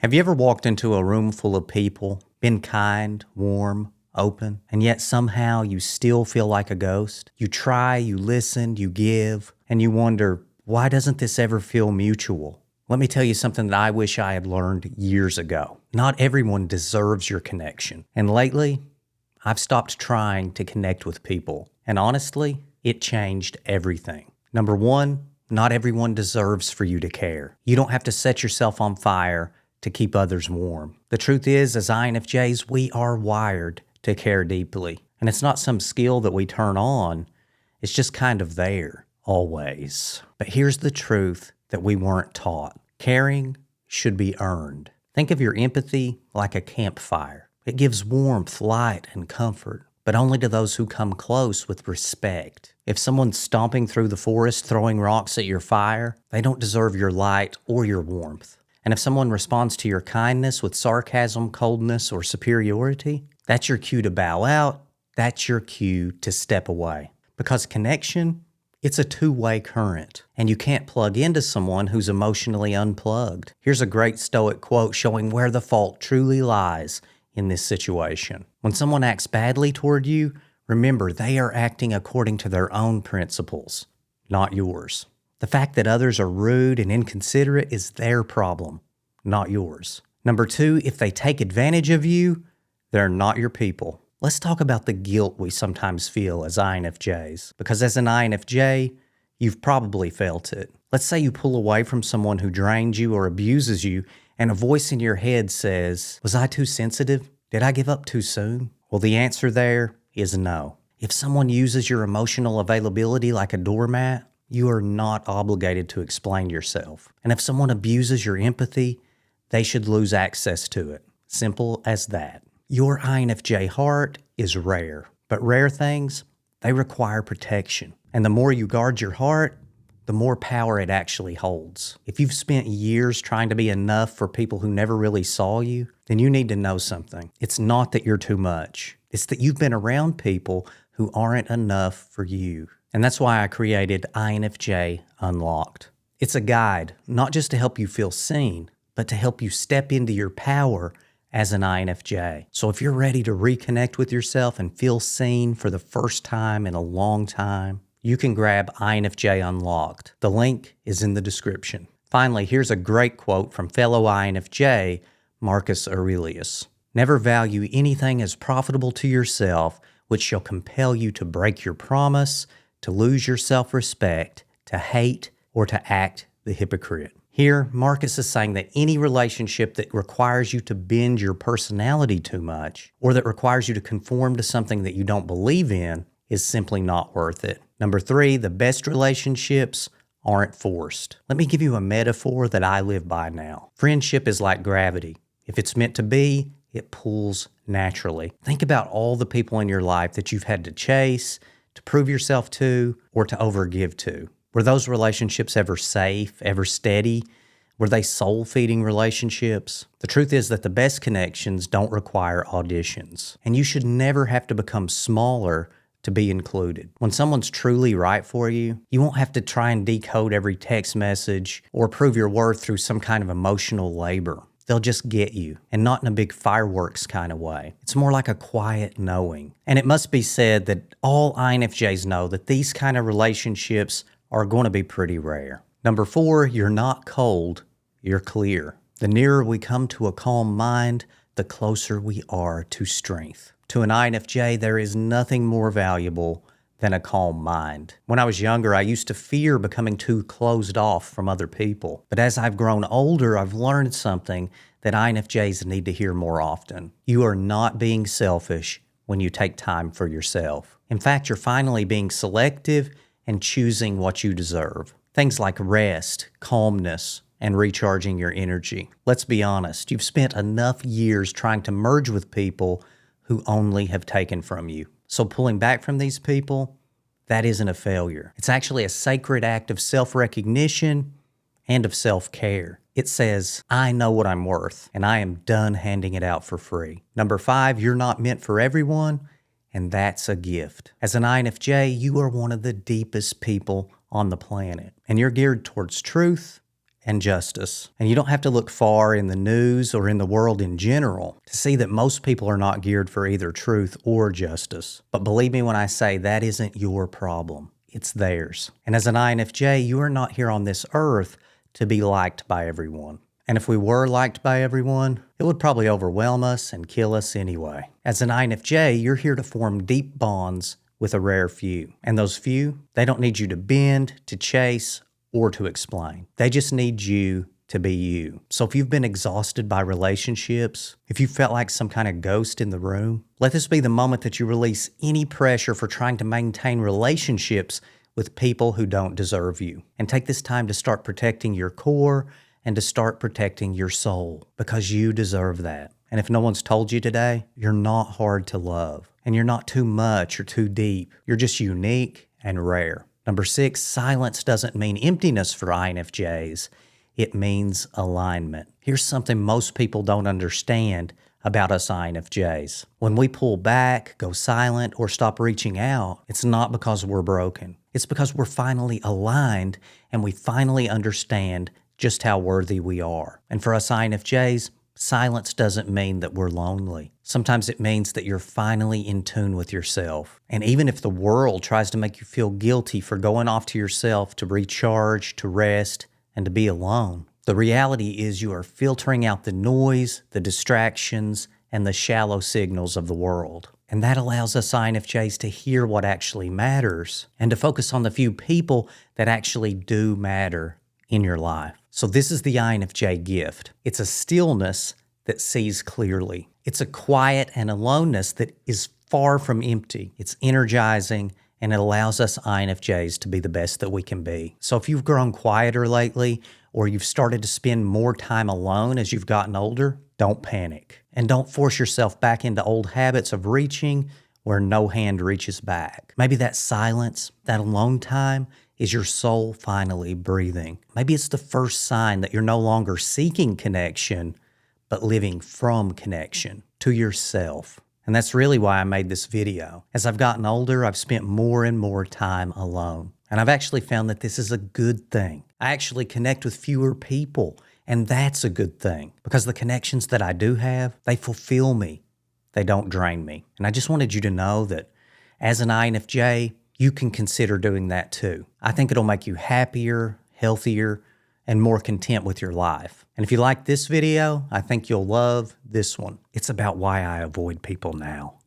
Have you ever walked into a room full of people, been kind, warm, open, and yet somehow you still feel like a ghost? You try, you listen, you give, and you wonder, why doesn't this ever feel mutual? Let me tell you something that I wish I had learned years ago. Not everyone deserves your connection. And lately, I've stopped trying to connect with people. And honestly, it changed everything. Number one, not everyone deserves for you to care. You don't have to set yourself on fire to keep others warm. The truth is, as INFJs, we are wired to care deeply. And it's not some skill that we turn on. It's just kind of there, always. But here's the truth that we weren't taught. Caring should be earned. Think of your empathy like a campfire. It gives warmth, light, and comfort, but only to those who come close with respect. If someone's stomping through the forest, throwing rocks at your fire, they don't deserve your light or your warmth. And if someone responds to your kindness with sarcasm, coldness, or superiority, that's your cue to bow out. That's your cue to step away. Because connection, it's a two-way current, and you can't plug into someone who's emotionally unplugged. Here's a great Stoic quote showing where the fault truly lies in this situation. When someone acts badly toward you, remember they are acting according to their own principles, not yours. The fact that others are rude and inconsiderate is their problem, not yours. Number two, if they take advantage of you, they're not your people. Let's talk about the guilt we sometimes feel as INFJs, because as an INFJ, you've probably felt it. Let's say you pull away from someone who drains you or abuses you, and a voice in your head says, was I too sensitive? Did I give up too soon? Well, the answer there is no. If someone uses your emotional availability like a doormat, you are not obligated to explain yourself. And if someone abuses your empathy, they should lose access to it. Simple as that. Your INFJ heart is rare, but rare things, they require protection. And the more you guard your heart, the more power it actually holds. If you've spent years trying to be enough for people who never really saw you, then you need to know something. It's not that you're too much. It's that you've been around people who aren't enough for you. And that's why I created INFJ Unlocked. It's a guide, not just to help you feel seen, but to help you step into your power as an INFJ. So if you're ready to reconnect with yourself and feel seen for the first time in a long time, you can grab INFJ Unlocked. The link is in the description. Finally, here's a great quote from fellow INFJ, Marcus Aurelius. Never value anything as profitable to yourself, which shall compel you to break your promise, to lose your self-respect, to hate, or to act the hypocrite. Here, Marcus is saying that any relationship that requires you to bend your personality too much, or that requires you to conform to something that you don't believe in, is simply not worth it. Number three, the best relationships aren't forced. Let me give you a metaphor that I live by now. Friendship is like gravity. If it's meant to be, it pulls naturally. Think about all the people in your life that you've had to chase, to prove yourself to, or to overgive to. Were those relationships ever safe, ever steady? Were they soul-feeding relationships? The truth is that the best connections don't require auditions, and you should never have to become smaller to be included. When someone's truly right for you, you won't have to try and decode every text message or prove your worth through some kind of emotional labor. They'll just get you, and not in a big fireworks kind of way. It's more like a quiet knowing. And it must be said that all INFJs know that these kind of relationships are going to be pretty rare. Number four, you're not cold, you're clear. The nearer we come to a calm mind, the closer we are to strength. To an INFJ, there is nothing more valuable than a calm mind. When I was younger, I used to fear becoming too closed off from other people. But as I've grown older, I've learned something that INFJs need to hear more often. You are not being selfish when you take time for yourself. In fact, you're finally being selective and choosing what you deserve. Things like rest, calmness, and recharging your energy. Let's be honest, you've spent enough years trying to merge with people who only have taken from you. So pulling back from these people, that isn't a failure. It's actually a sacred act of self-recognition and of self-care. It says, I know what I'm worth, and I am done handing it out for free. Number five, you're not meant for everyone, and that's a gift. As an INFJ, you are one of the deepest people on the planet, and you're geared towards truth and justice. And you don't have to look far in the news or in the world in general to see that most people are not geared for either truth or justice. But believe me when I say that isn't your problem. It's theirs. And as an INFJ, you are not here on this earth to be liked by everyone. And if we were liked by everyone, it would probably overwhelm us and kill us anyway. As an INFJ, you're here to form deep bonds with a rare few. And those few, they don't need you to bend, to chase, or to explain. They just need you to be you. So if you've been exhausted by relationships, if you felt like some kind of ghost in the room, let this be the moment that you release any pressure for trying to maintain relationships with people who don't deserve you. And take this time to start protecting your core and to start protecting your soul, because you deserve that. And if no one's told you today, you're not hard to love. And you're not too much or too deep. You're just unique and rare. Number 6, silence doesn't mean emptiness for INFJs. It means alignment. Here's something most people don't understand about us INFJs. When we pull back, go silent, or stop reaching out, it's not because we're broken. It's because we're finally aligned and we finally understand just how worthy we are. And for us INFJs, silence doesn't mean that we're lonely. Sometimes it means that you're finally in tune with yourself. And even if the world tries to make you feel guilty for going off to yourself to recharge, to rest, and to be alone, the reality is you are filtering out the noise, the distractions, and the shallow signals of the world. And that allows us INFJs to hear what actually matters and to focus on the few people that actually do matter in your life. So this is the INFJ gift. It's a stillness that sees clearly. It's a quiet and aloneness that is far from empty. It's energizing, and it allows us INFJs to be the best that we can be. So if you've grown quieter lately, or you've started to spend more time alone as you've gotten older, don't panic. And don't force yourself back into old habits of reaching where no hand reaches back. Maybe that silence, that alone time, is your soul finally breathing. Maybe it's the first sign that you're no longer seeking connection, but living from connection to yourself. And that's really why I made this video. As I've gotten older, I've spent more and more time alone. And I've actually found that this is a good thing. I actually connect with fewer people, and that's a good thing, because the connections that I do have, they fulfill me. They don't drain me. And I just wanted you to know that as an INFJ, you can consider doing that too. I think it'll make you happier, healthier, and more content with your life. And if you like this video, I think you'll love this one. It's about why I avoid people now.